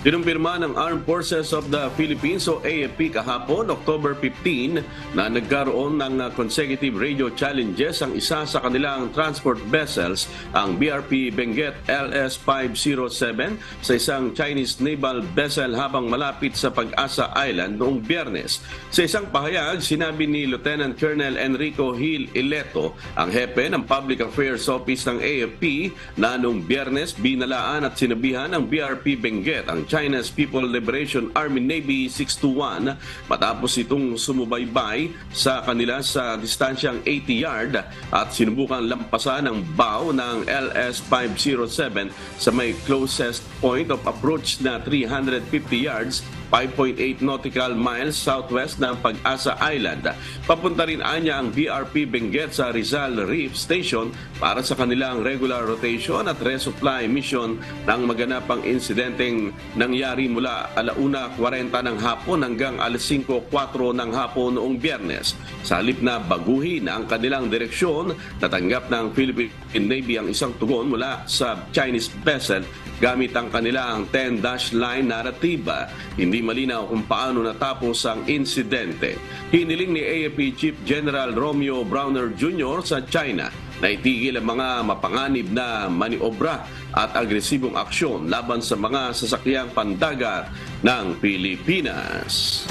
Kinumpirma ng Armed Forces of the Philippines o AFP kahapon, October 15, na nagkaroon ng consecutive radio challenges ang isa sa kanilang transport vessels, ang BRP Benguet LS-507, sa isang Chinese naval vessel habang malapit sa Pag-asa Island noong Biyernes. Sa isang pahayag, sinabi ni Lieutenant Colonel Enrico Hill Ileto, ang hepe ng Public Affairs Office ng AFP, na noong Biyernes binalaan at sinabihan ng BRP Benguet ang China's People Liberation Army Navy 621 matapos itong sumubaybay sa kanila sa distansyang 80 yard at sinubukan lampasan ang bow ng LS-507 sa may closest point of approach na 350 yards, 5.8 nautical miles southwest ng Pag-asa Island. Papunta rin anya ang BRP Benguet sa Rizal Reef Station para sa kanilang regular rotation at resupply mission nang maganap ang insidenteng nangyari mula 1:40 ng hapon hanggang 5:04 ng hapon noong Biyernes. Sa halip na baguhin ang kanilang direksyon, natanggap ng Philippine Navy ang isang tugon mula sa Chinese vessel gamit ang kanilang 10-dash line narrative. Hindi malinaw kung paano natapos ang insidente. Hiniling ni AFP Chief General Romeo Browner Jr. sa China na itigil ang mga mapanganib na maniobra at agresibong aksyon laban sa mga sasakyang pandagat ng Pilipinas.